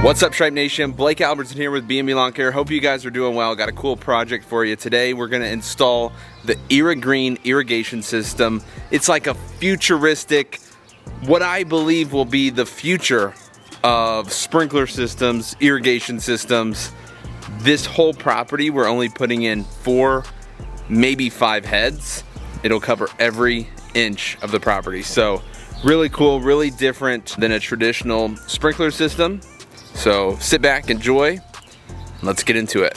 What's up, Stripe Nation? Blake Albertson here with B&B Lawn Care. Hope you guys are doing well. Got a cool project for you today. We're going to install the Irrigreen irrigation system. It's like a futuristic, what I believe will be the future of sprinkler systems, irrigation systems. This whole property, we're only putting in 4, maybe 5 heads. It'll cover every inch of the property. So really cool, really different than a traditional sprinkler system. So sit back, enjoy, let's get into it.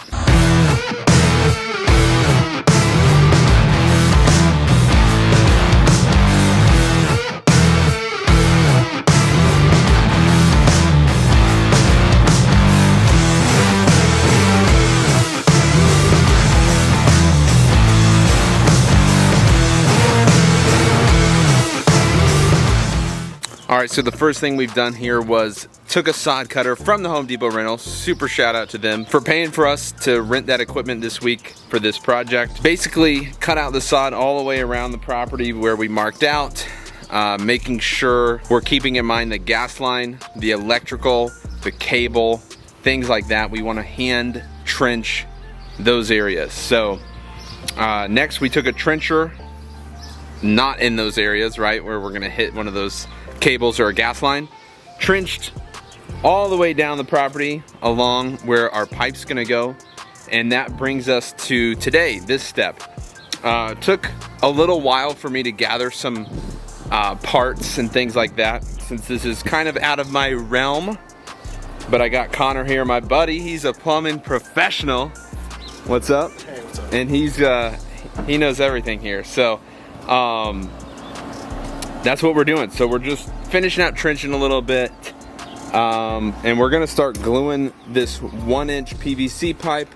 Alright, so the first thing we've done here was took a sod cutter from the Home Depot rental. Super shout out to them for paying for us to rent that equipment this week for this project. Basically cut out the sod all the way around the property where we marked out, making sure we're keeping in mind the gas line, the electrical, the cable, things like that. We want to hand trench those areas. So next we took a trencher, not in those areas, right, where we're going to hit one of those cables or a gas line, trenched all the way down the property along where our pipe's gonna go. And that brings us to today, this step. Took a little while for me to gather some parts and things like that, since this is kind of out of my realm. But I got Connor here, my buddy. He's a plumbing professional. What's up? Hey, what's up? And he knows everything here. So that's what we're doing. So we're just finishing out trenching a little bit, and we're gonna start gluing this 1-inch PVC pipe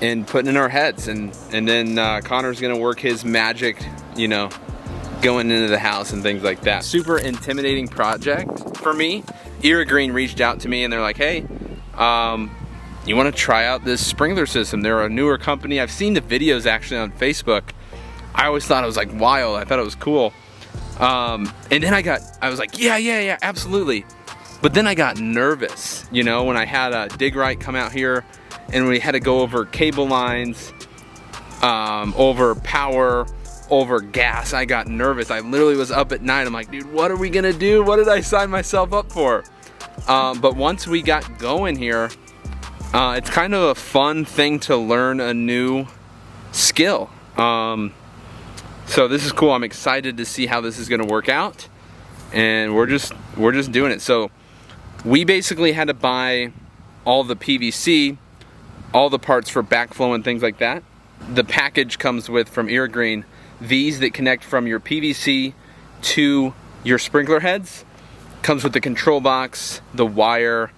and putting in our heads, and then Connor's gonna work his magic, you know, going into the house and things like that. Super intimidating project for me. Irrigreen reached out to me and they're like, hey, you want to try out this sprinkler system? They're a newer company. I've seen the videos actually on Facebook. I always thought it was like wild. I thought it was cool. And then I was like, yeah, absolutely. But then I got nervous, you know, when I had a dig right come out here and we had to go over cable lines, over power, over gas. I got nervous. I literally was up at night. I'm like, dude, what are we gonna do? What did I sign myself up for? But once we got going here, it's kind of a fun thing to learn a new skill. So this is cool. I'm excited to see how this is gonna work out, and we're just doing it. So we basically had to buy all the PVC, all the parts for backflow and things like that. The package comes with, from Irrigreen, these that connect from your PVC to your sprinkler heads. Comes with the control box, the wire,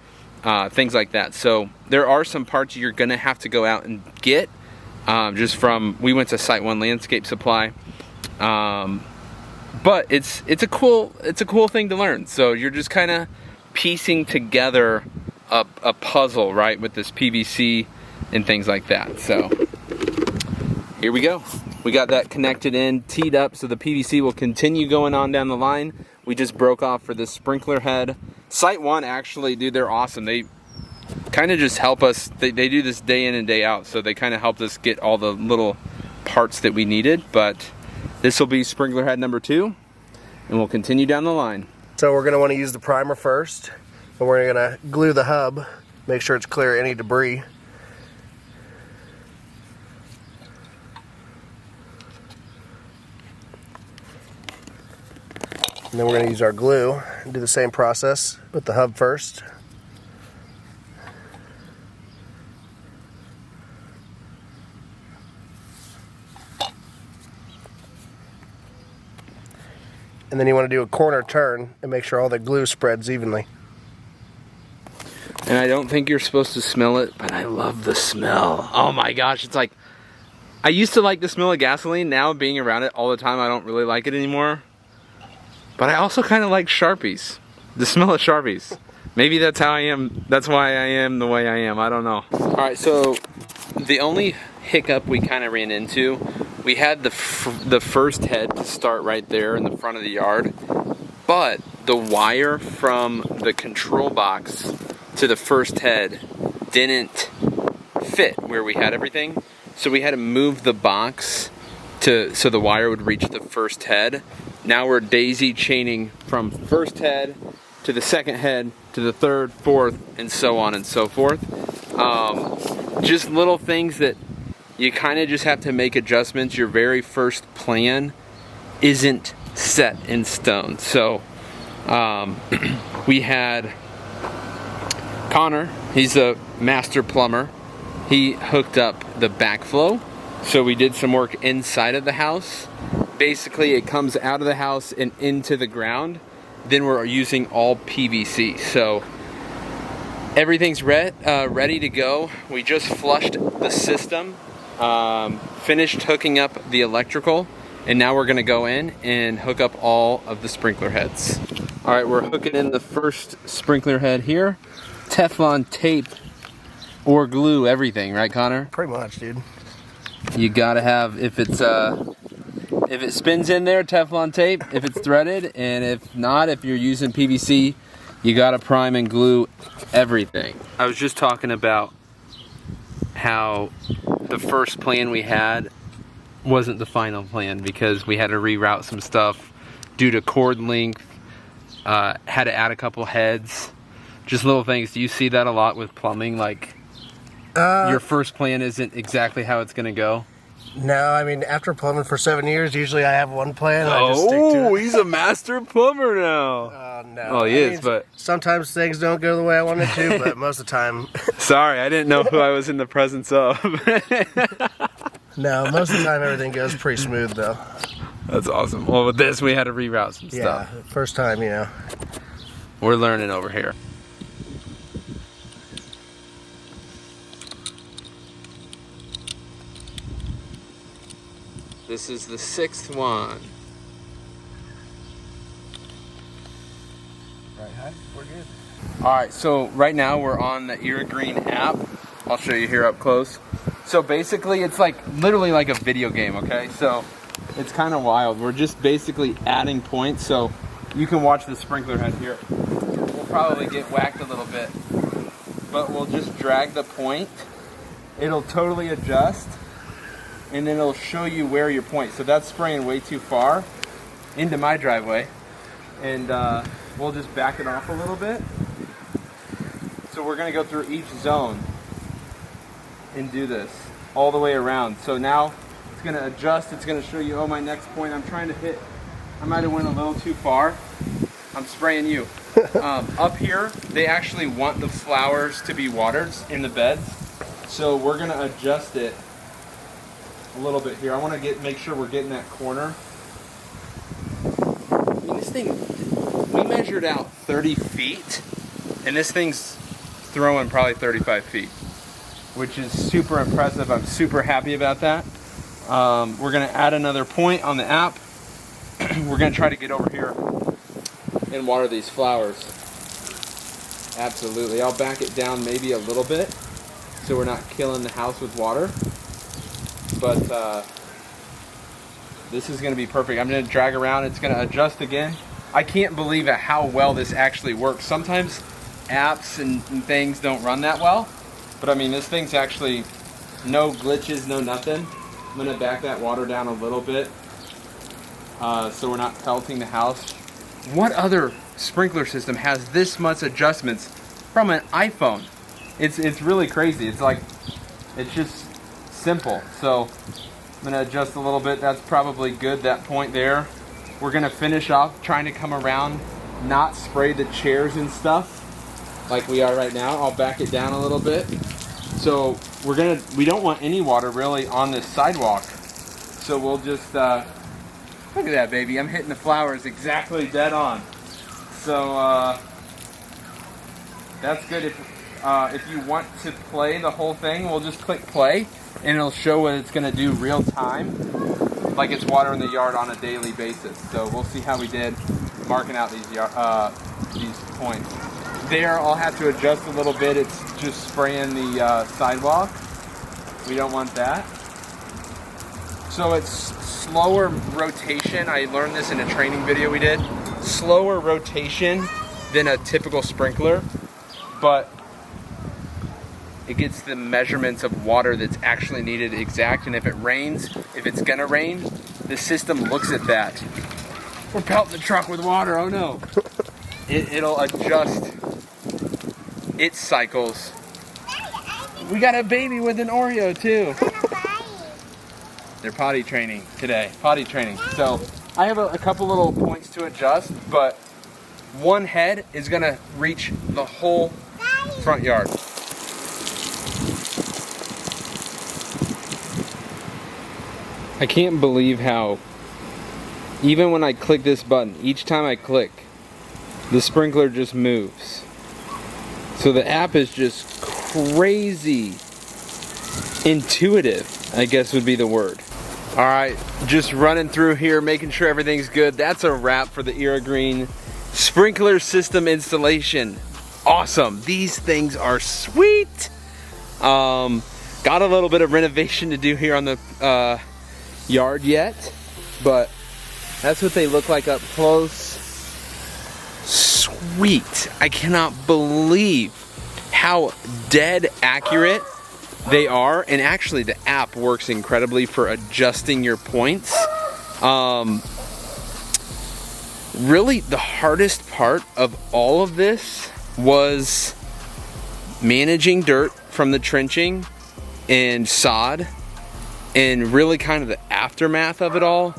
things like that. So there are some parts you're gonna have to go out and get, just from, we went to Site One Landscape Supply. But it's a cool thing to learn. So you're just kind of piecing together a puzzle, right, with this PVC and things like that. So here we go. We got that connected in, teed up, so the PVC will continue going on down the line. We just broke off for this sprinkler head. Site One, actually, dude, they're awesome. They kind of just help us. They do this day in and day out, so they kind of helped us get all the little parts that we needed. But this will be sprinkler head number 2, and we'll continue down the line. So we're gonna want to use the primer first, and we're gonna glue the hub, make sure it's clear of any debris. And then we're gonna use our glue and do the same process with the hub first. And then you want to do a corner turn and make sure all the glue spreads evenly. And I don't think you're supposed to smell it, but I love the smell. Oh my gosh, it's like, I used to like the smell of gasoline. Now being around it all the time, I don't really like it anymore. But I also kind of like Sharpies, the smell of Sharpies. Maybe that's how I am, that's why I am the way I am, I don't know. All right, so the only hiccup we kind of ran into, we had the first head to start right there in the front of the yard, but the wire from the control box to the first head didn't fit where we had everything. So we had to move the box so the wire would reach the first head. Now we're daisy chaining from first head to the second head to the third, fourth, and so on and so forth. Just little things that you kind of just have to make adjustments. Your very first plan isn't set in stone. So we had Connor, he's a master plumber. He hooked up the backflow. So we did some work inside of the house. Basically it comes out of the house and into the ground. Then we're using all PVC. So everything's ready to go. We just flushed the system, finished hooking up the electrical, and now we're gonna go in and hook up all of the sprinkler heads. All right, we're hooking in the first sprinkler head here. Teflon tape or glue everything, right, Connor? Pretty much, dude. You gotta have, if it spins in there, Teflon tape, if it's threaded, and if not, if you're using PVC, you gotta prime and glue everything. I was just talking about how the first plan we had wasn't the final plan because we had to reroute some stuff due to cord length, had to add a couple heads, just little things. Do you see that a lot with plumbing? Like your first plan isn't exactly how it's gonna go? No, I mean, after plumbing for 7 years, usually I have one plan and I just stick to it. He's a master plumber now. No. Oh, he is, but sometimes things don't go the way I wanted to, but most of the time. Sorry, I didn't know who I was in the presence of. No, most of the time everything goes pretty smooth though. That's awesome. Well, with this, we had to reroute some stuff. Yeah, first time, you know. We're learning over here. This is the 6th one. Right, hi, we're good. All right, so right now we're on the Irrigreen app. I'll show you here up close. So basically it's like literally like a video game, okay? So it's kind of wild. We're just basically adding points. So you can watch the sprinkler head here. We'll probably get whacked a little bit, but we'll just drag the point. It'll totally adjust, and then it'll show you where your point. So that's spraying way too far into my driveway, and we'll just back it off a little bit. So we're gonna go through each zone and do this all the way around. So now it's gonna adjust, it's gonna show you, oh, my next point I'm trying to hit, I might have went a little too far. I'm spraying you. Up here, they actually want the flowers to be watered in the beds. So we're gonna adjust it a little bit here. I want to make sure we're getting that corner. I mean, this thing, we measured out 30 feet, and this thing's throwing probably 35 feet, which is super impressive. I'm super happy about that. We're gonna add another point on the app. We're gonna try to get over here and water these flowers. Absolutely. I'll back it down maybe a little bit so we're not killing the house with water. But this is going to be perfect. I'm going to drag around. It's going to adjust again. I can't believe at how well this actually works. Sometimes apps and things don't run that well. But I mean, this thing's actually no glitches, no nothing. I'm going to back that water down a little bit so we're not pelting the house. What other sprinkler system has this much adjustments from an iPhone? It's really crazy. It's like, it's just simple. So I'm gonna adjust a little bit. That's probably good, that point there. We're gonna finish off trying to come around, not spray the chairs and stuff like we are right now. I'll back it down a little bit. So we don't want any water really on this sidewalk. So we'll just, look at that, baby. I'm hitting the flowers exactly dead on. So that's good. If you want to play the whole thing, we'll just click play and it'll show what it's gonna do real time, like it's watering the yard on a daily basis. So we'll see how we did marking out these points. There, I'll have to adjust a little bit. It's just spraying the sidewalk. We don't want that. So it's slower rotation. I learned this in a training video we did. Slower rotation than a typical sprinkler, but It gets the measurements of water that's actually needed exact, and if it rains, if it's gonna rain, the system looks at that. We're pelting the truck with water, oh no. It'll adjust its cycles. We got a baby with an Oreo too. They're potty training today, potty training. So I have a couple little points to adjust, but one head is gonna reach the whole front yard. I can't believe how, even when I click this button, each time I click, the sprinkler just moves. So the app is just crazy intuitive, I guess would be the word. All right, just running through here, making sure everything's good. That's a wrap for the Irrigreen sprinkler system installation. Awesome, these things are sweet. Got a little bit of renovation to do here on the yard yet, but that's what they look like up close. Sweet. I cannot believe how dead accurate they are, and actually the app works incredibly for adjusting your points. Really the hardest part of all of this was managing dirt from the trenching and sod, and really kind of the aftermath of it all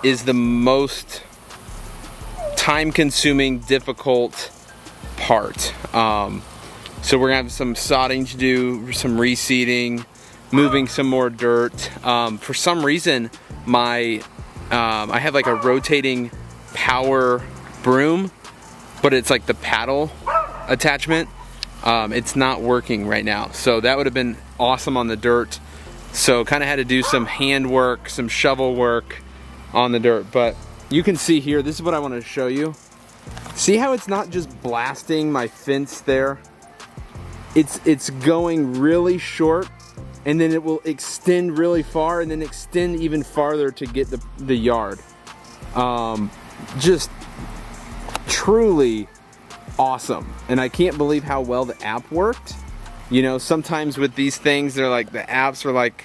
is the most time-consuming, difficult part. So we're gonna have some sodding to do, some reseeding, moving some more dirt. For some reason, I have like a rotating power broom, but it's like the paddle attachment. It's not working right now. So that would have been awesome on the dirt. So kind of had to do some hand work, some shovel work on the dirt. But you can see here, this is what I want to show you. See how it's not just blasting my fence there? It's going really short, and then it will extend really far, and then extend even farther to get the yard. Just truly awesome. And I can't believe how well the app worked. You know, sometimes with these things, they're like, the apps are like,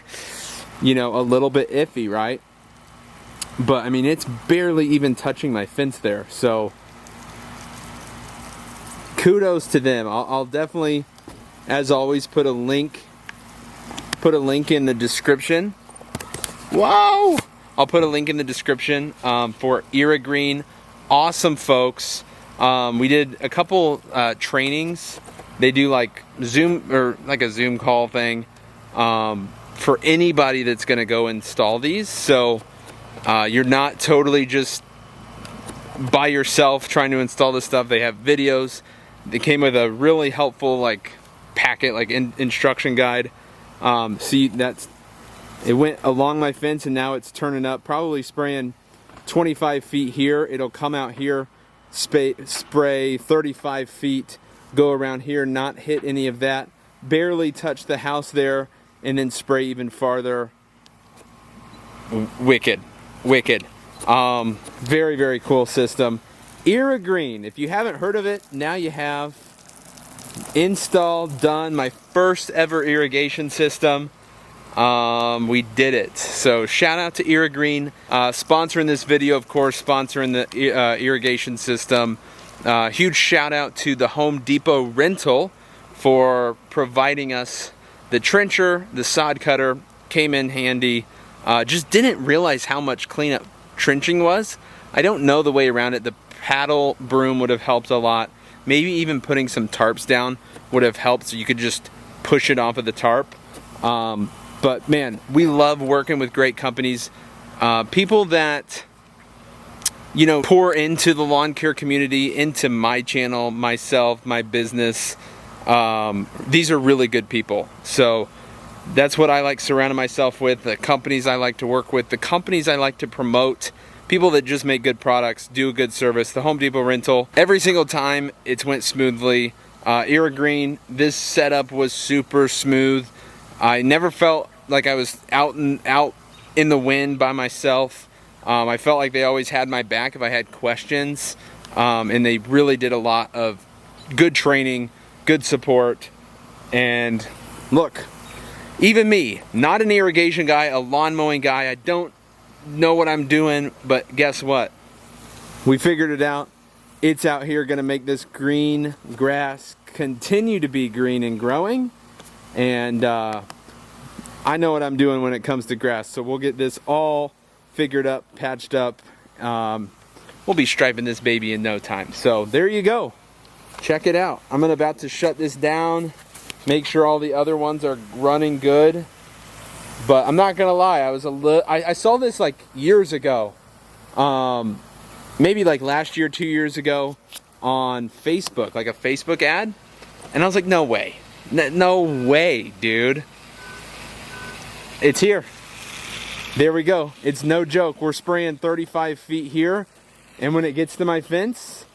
you know, a little bit iffy, right? But I mean, it's barely even touching my fence there. So kudos to them. I'll definitely, as always, put a link in the description. Wow! I'll put a link in the description for Irrigreen. Awesome folks. We did a couple trainings. They do like Zoom, or like a Zoom call thing for anybody that's gonna go install these. So you're not totally just by yourself trying to install this stuff. They have videos. They came with a really helpful like packet, like instruction guide. See, it went along my fence, and now it's turning up, probably spraying 25 feet here. It'll come out here, spray 35 feet, go around here, not hit any of that, barely touch the house there, and then spray even farther. Wicked, wicked. Very, very cool system. Irrigreen, if you haven't heard of it, now you have. Installed, done, my first ever irrigation system. We did it. So shout out to Irrigreen, sponsoring this video, of course, sponsoring the irrigation system. Huge shout out to the Home Depot rental for providing us the trencher. The sod cutter came in handy. Just didn't realize how much cleanup trenching was. I don't know the way around it. The paddle broom would have helped a lot. Maybe even putting some tarps down would have helped, so you could just push it off of the tarp. But man, we love working with great companies. People that, you know, pour into the lawn care community, into my channel, myself, my business. These are really good people. So that's what I like surrounding myself with, the companies I like to work with, the companies I like to promote. People that just make good products, do a good service. The Home Depot rental, every single time it's went smoothly. Irrigreen, this setup was super smooth. I never felt like I was out in the wind by myself. I felt like they always had my back if I had questions. And they really did a lot of good training, good support, and Look, even me, not an irrigation guy, a lawn mowing guy, I don't know what I'm doing, but guess what? We figured it out. It's out here gonna make this green grass continue to be green and growing. And I know what I'm doing when it comes to grass. So we'll get this all figured up, patched up. We'll be striping this baby in no time. So there you go. Check it out. I'm about to shut this down, make sure all the other ones are running good. But I'm not gonna lie, I saw this like years ago. Maybe like last year, 2 years ago on Facebook, like a Facebook ad. And I was like, no way. No way, dude. It's here. There we go. It's no joke. We're spraying 35 feet here. And when it gets to my fence,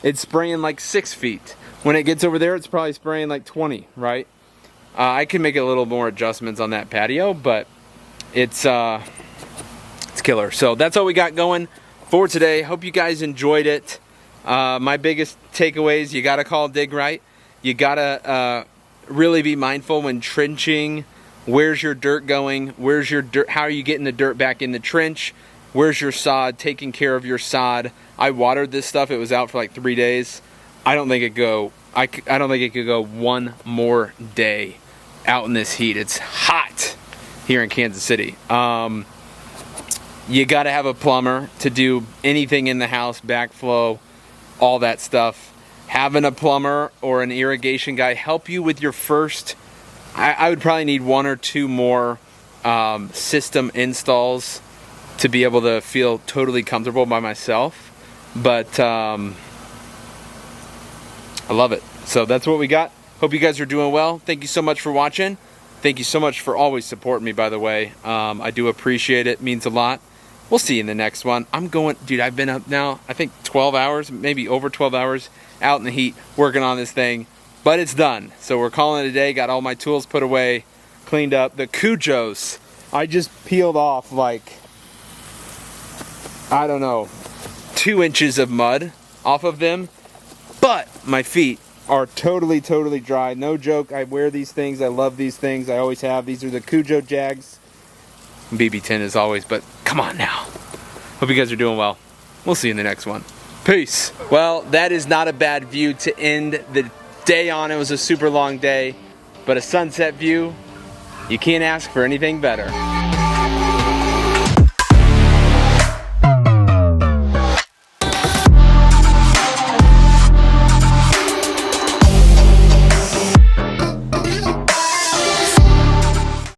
it's spraying like 6 feet. When it gets over there, it's probably spraying like 20, right? I can make a little more adjustments on that patio, but it's killer. So that's all we got going for today. Hope you guys enjoyed it. My biggest takeaways, you gotta call dig right. You gotta really be mindful when trenching. Where's your dirt going? Where's your dirt? How are you getting the dirt back in the trench? Where's your sod? Taking care of your sod. I watered this stuff. It was out for like 3 days. I don't think it could go one more day out in this heat. It's hot here in Kansas City. You got to have a plumber to do anything in the house, backflow, all that stuff. Having a plumber or an irrigation guy help you with your first. I would probably need 1 or 2 more system installs to be able to feel totally comfortable by myself. But I love it. So that's what we got. Hope you guys are doing well. Thank you so much for watching. Thank you so much for always supporting me, by the way. I do appreciate it. It means a lot. We'll see you in the next one. Dude, I've been up now, I think 12 hours, maybe over 12 hours out in the heat working on this thing. But it's done. So we're calling it a day. Got all my tools put away, cleaned up. The Cujos, I just peeled off like, I don't know, 2 inches of mud off of them. But my feet are totally, totally dry. No joke. I wear these things. I love these things. I always have. These are the Cujo Jags. BB10 as always, but come on now. Hope you guys are doing well. We'll see you in the next one. Peace. Well, that is not a bad view to end the day on. It was a super long day, but a sunset view, you can't ask for anything better.